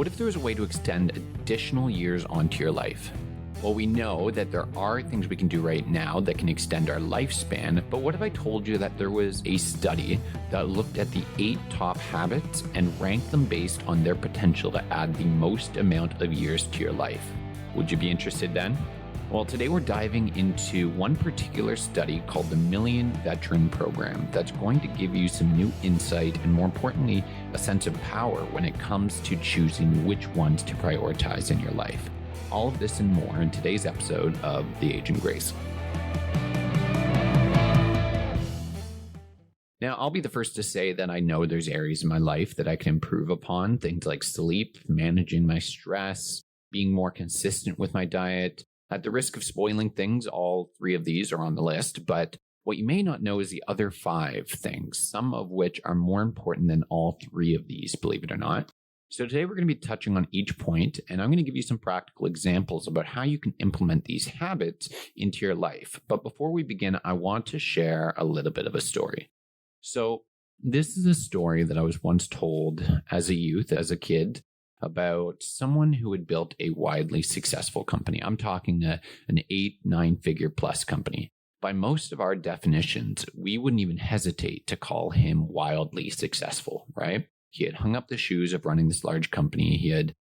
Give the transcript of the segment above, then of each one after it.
What if there was a way to extend additional years onto your life? Well, we know that there are things we can do right now that can extend our lifespan, but what if I told you that there was a study that looked at the 8 top habits and ranked them based on their potential to add the most amount of years to your life? Would you be interested then? Well, today we're diving into one particular study called the Million Veteran Program that's going to give you some new insight and, more importantly, a sense of power when it comes to choosing which ones to prioritize in your life. All of this and more in today's episode of The Age and Grace. Now, I'll be the first to say that I know there's areas in my life that I can improve upon, things like sleep, managing my stress, being more consistent with my diet. At the risk of spoiling things, all 3 of these are on the list, but what you may not know is the other 5 things, some of which are more important than all 3 of these, believe it or not. So today we're going to be touching on each point, and I'm going to give you some practical examples about how you can implement these habits into your life. But before we begin, I want to share a little bit of a story. So this is a story that I was once told as a youth, as a kid, about someone who had built a widely successful company. I'm talking an 8-9-figure plus company. By most of our definitions, we wouldn't even hesitate to call him wildly successful, right? He had hung up the shoes of running this large company. He had,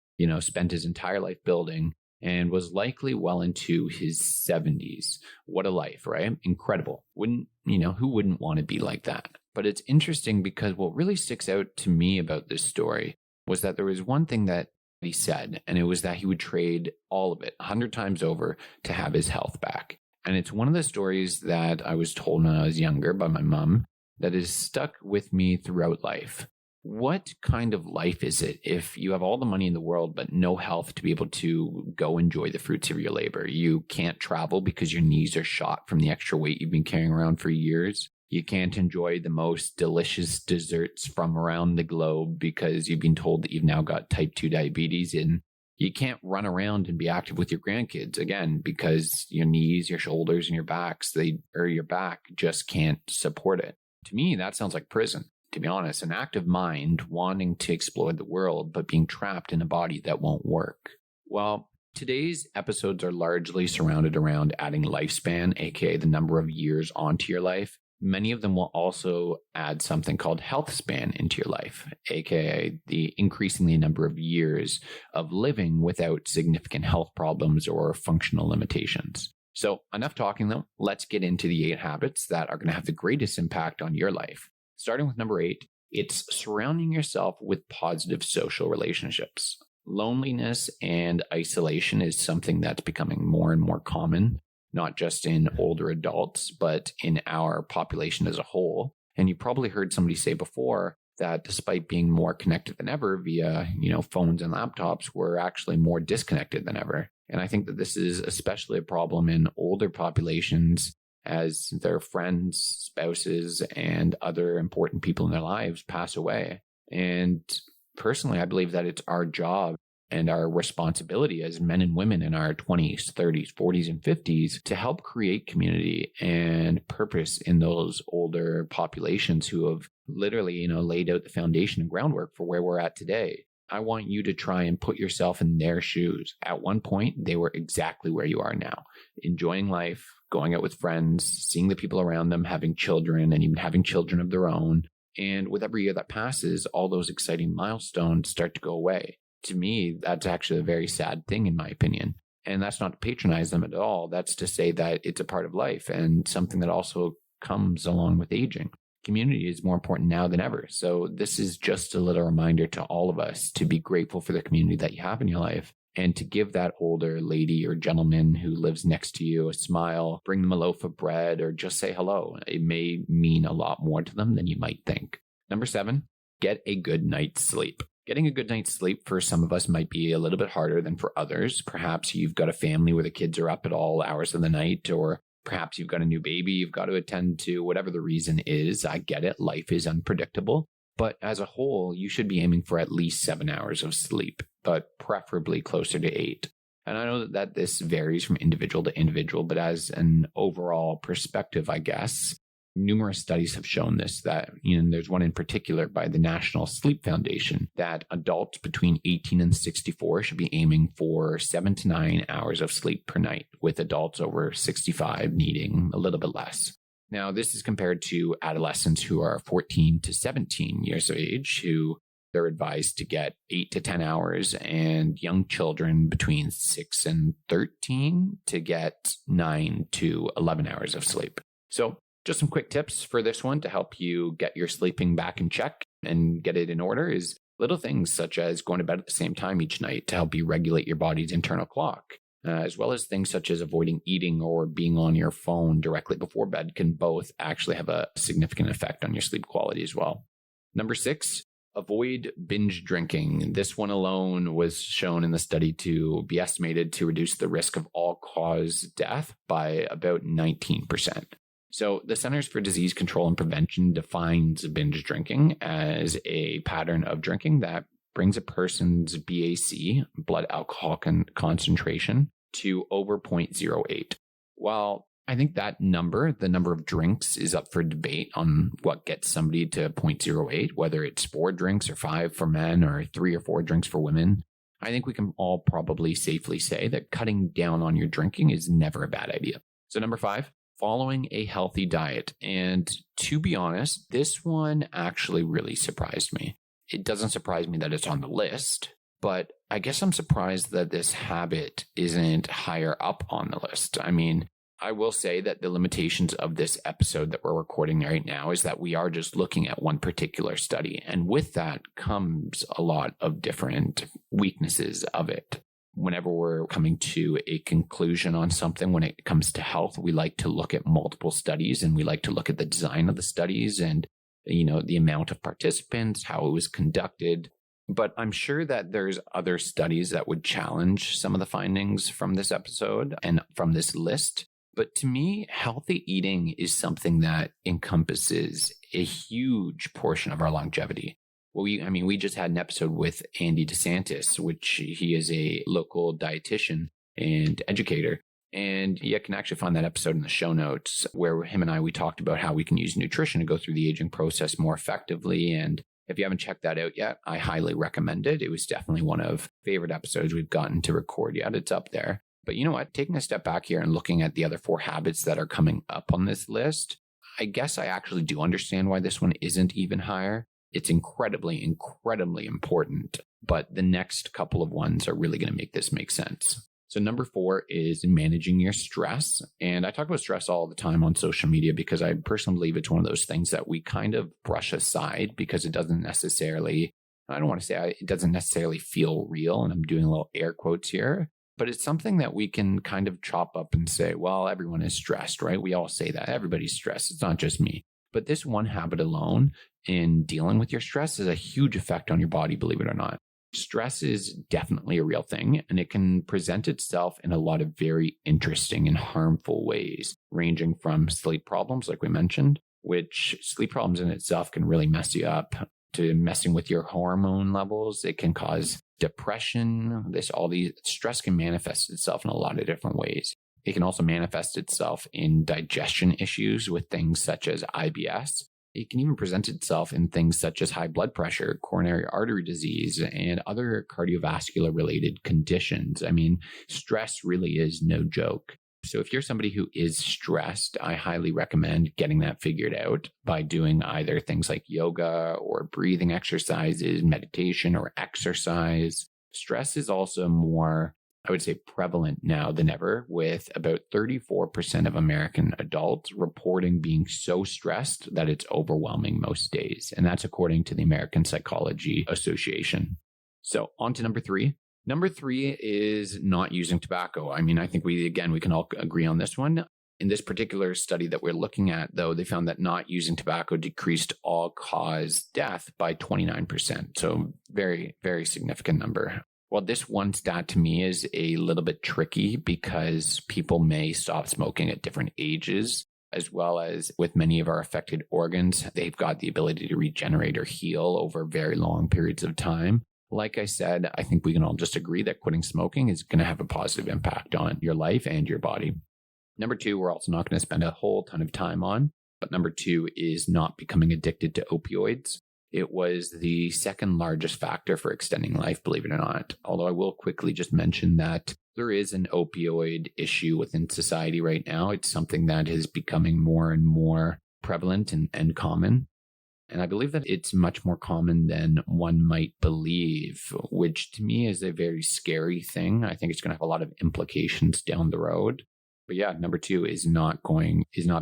spent his entire life building and was likely well into his 70s. What a life, right? Incredible. Who wouldn't want to be like that? But it's interesting because what really sticks out to me about this story was that there was one thing that he said, and it was that he would trade all of it 100 times over to have his health back. And it's one of the stories that I was told when I was younger by my mom that has stuck with me throughout life. What kind of life is it if you have all the money in the world but no health to be able to go enjoy the fruits of your labor? You can't travel because your knees are shot from the extra weight you've been carrying around for years. You can't enjoy the most delicious desserts from around the globe because you've been told that you've now got type 2 diabetes. And you can't run around and be active with your grandkids, again, because your knees, your shoulders, and your back just can't support it. To me, that sounds like prison, to be honest. An active mind wanting to explore the world, but being trapped in a body that won't work. Well, today's episodes are largely surrounded around adding lifespan, aka the number of years onto your life. Many of them will also add something called health span into your life, aka the increasing the number of years of living without significant health problems or functional limitations. So enough talking though, let's get into the 8 habits that are going to have the greatest impact on your life. Starting with number 8, it's surrounding yourself with positive social relationships. Loneliness and isolation is something that's becoming more and more common, not just in older adults, but in our population as a whole. And you probably heard somebody say before that despite being more connected than ever via, phones and laptops, we're actually more disconnected than ever. And I think that this is especially a problem in older populations as their friends, spouses, and other important people in their lives pass away. And personally, I believe that it's our job and our responsibility as men and women in our 20s, 30s, 40s, and 50s to help create community and purpose in those older populations who have literally, laid out the foundation and groundwork for where we're at today. I want you to try and put yourself in their shoes. At one point, they were exactly where you are now, enjoying life, going out with friends, seeing the people around them, having children, and even having children of their own. And with every year that passes, all those exciting milestones start to go away. To me, that's actually a very sad thing, in my opinion. And that's not to patronize them at all. That's to say that it's a part of life and something that also comes along with aging. Community is more important now than ever. So this is just a little reminder to all of us to be grateful for the community that you have in your life and to give that older lady or gentleman who lives next to you a smile, bring them a loaf of bread, or just say hello. It may mean a lot more to them than you might think. Number 7, get a good night's sleep. Getting a good night's sleep for some of us might be a little bit harder than for others. Perhaps you've got a family where the kids are up at all hours of the night, or perhaps you've got a new baby you've got to attend to, whatever the reason is. I get it. Life is unpredictable. But as a whole, you should be aiming for at least 7 hours of sleep, but preferably closer to 8. And I know that this varies from individual to individual, but as an overall perspective, I guess, Numerous studies have shown this, that, there's one in particular by the National Sleep Foundation, that adults between 18 and 64 should be aiming for 7 to 9 hours of sleep per night, with adults over 65 needing a little bit less. Now, this is compared to adolescents who are 14 to 17 years of age, who they're advised to get 8 to 10 hours, and young children between 6 and 13 to get 9 to 11 hours of sleep. So just some quick tips for this one to help you get your sleeping back in check and get it in order is little things such as going to bed at the same time each night to help you regulate your body's internal clock, as well as things such as avoiding eating or being on your phone directly before bed can both actually have a significant effect on your sleep quality as well. Number 6, avoid binge drinking. This one alone was shown in the study to be estimated to reduce the risk of all-cause death by about 19%. So the Centers for Disease Control and Prevention defines binge drinking as a pattern of drinking that brings a person's BAC, blood alcohol concentration, to over 0.08. While I think that number, the number of drinks, is up for debate on what gets somebody to 0.08, whether it's 4 drinks or 5 for men or 3 or 4 drinks for women. I think we can all probably safely say that cutting down on your drinking is never a bad idea. So number 5, following a healthy diet. And to be honest, this one actually really surprised me. It doesn't surprise me that it's on the list, but I guess I'm surprised that this habit isn't higher up on the list. I mean, I will say that the limitations of this episode that we're recording right now is that we are just looking at one particular study. And with that comes a lot of different weaknesses of it. Whenever we're coming to a conclusion on something, when it comes to health, we like to look at multiple studies, and we like to look at the design of the studies and, the amount of participants, how it was conducted. But I'm sure that there's other studies that would challenge some of the findings from this episode and from this list. But to me, healthy eating is something that encompasses a huge portion of our longevity. Well, we just had an episode with Andy DeSantis, which he is a local dietitian and educator. And you can actually find that episode in the show notes, where him and we talked about how we can use nutrition to go through the aging process more effectively. And if you haven't checked that out yet, I highly recommend it. It was definitely one of favorite episodes we've gotten to record yet. It's up there. But you know what? Taking a step back here and looking at the other 4 habits that are coming up on this list, I guess I actually do understand why this one isn't even higher. It's incredibly, incredibly important, but the next couple of ones are really going to make this make sense. So number 4 is managing your stress. And I talk about stress all the time on social media because I personally believe it's one of those things that we kind of brush aside because it doesn't necessarily, I don't want to say it doesn't necessarily feel real, and I'm doing a little air quotes here, but it's something that we can kind of chop up and say, well, everyone is stressed, right? We all say that. Everybody's stressed. It's not just me. But this one habit alone in dealing with your stress has a huge effect on your body, believe it or not. Stress is definitely a real thing, and it can present itself in a lot of very interesting and harmful ways, ranging from sleep problems, like we mentioned, which sleep problems in itself can really mess you up, to messing with your hormone levels. It can cause depression. All these stress can manifest itself in a lot of different ways. It can also manifest itself in digestion issues with things such as IBS. It can even present itself in things such as high blood pressure, coronary artery disease, and other cardiovascular related conditions. I mean, stress really is no joke. So if you're somebody who is stressed, I highly recommend getting that figured out by doing either things like yoga or breathing exercises, meditation, or exercise. Stress is also more, I would say, prevalent now than ever, with about 34% of American adults reporting being so stressed that it's overwhelming most days. And that's according to the American Psychology Association. So on to number 3. Number 3 is not using tobacco. I mean, I think we can all agree on this one. In this particular study that we're looking at, though, they found that not using tobacco decreased all-cause death by 29%. So very, very significant number. Well, this one stat to me is a little bit tricky because people may stop smoking at different ages, as well as with many of our affected organs, they've got the ability to regenerate or heal over very long periods of time. Like I said, I think we can all just agree that quitting smoking is going to have a positive impact on your life and your body. Number 2, we're also not going to spend a whole ton of time on, But number 2 is not becoming addicted to opioids. It was the second largest factor for extending life, believe it or not. Although I will quickly just mention that there is an opioid issue within society right now. It's something that is becoming more and more prevalent and common. And I believe that it's much more common than one might believe, which to me is a very scary thing. I think it's going to have a lot of implications down the road. But yeah, number 2 is not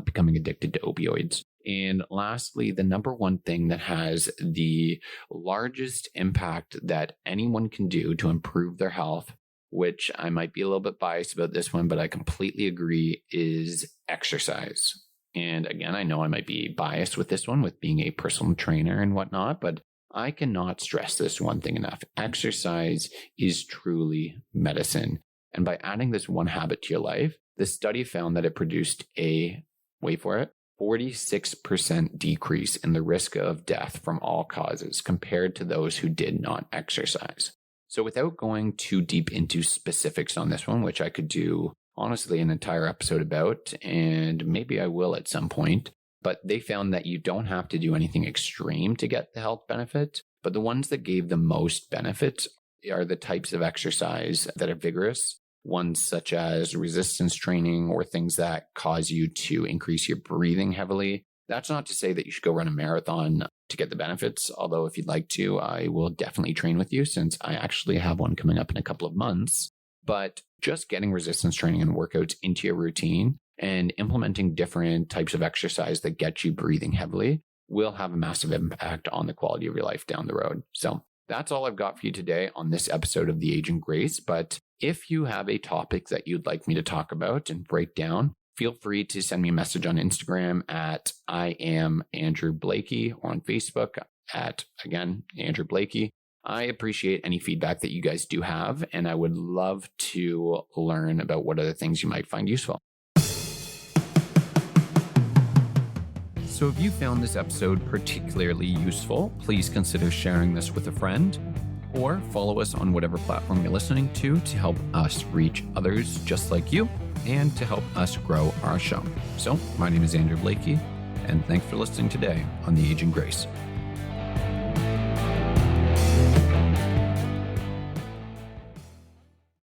becoming addicted to opioids. And lastly, the number 1 thing that has the largest impact that anyone can do to improve their health, which I might be a little bit biased about this one, but I completely agree, is exercise. And again, I know I might be biased with this one with being a personal trainer and whatnot, but I cannot stress this one thing enough. Exercise is truly medicine. And by adding this one habit to your life, the study found that it produced a, wait for it, 46% decrease in the risk of death from all causes compared to those who did not exercise. So without going too deep into specifics on this one, which I could do honestly an entire episode about, and maybe I will at some point, but they found that you don't have to do anything extreme to get the health benefit, but the ones that gave the most benefits are the types of exercise that are vigorous, ones such as resistance training or things that cause you to increase your breathing heavily. That's not to say that you should go run a marathon to get the benefits, although if you'd like to, I will definitely train with you since I actually have one coming up in a couple of months. But just getting resistance training and workouts into your routine and implementing different types of exercise that get you breathing heavily will have a massive impact on the quality of your life down the road. So that's all I've got for you today on this episode of The Aging Grace. But if you have a topic that you'd like me to talk about and break down, feel free to send me a message on Instagram at I am Andrew Blakey, or on Facebook at, again, Andrew Blakey. I appreciate any feedback that you guys do have, and I would love to learn about what other things you might find useful. So if you found this episode particularly useful, please consider sharing this with a friend, or follow us on whatever platform you're listening to help us reach others just like you and to help us grow our show. So my name is Andrew Blakey, and thanks for listening today on The Aging Grace.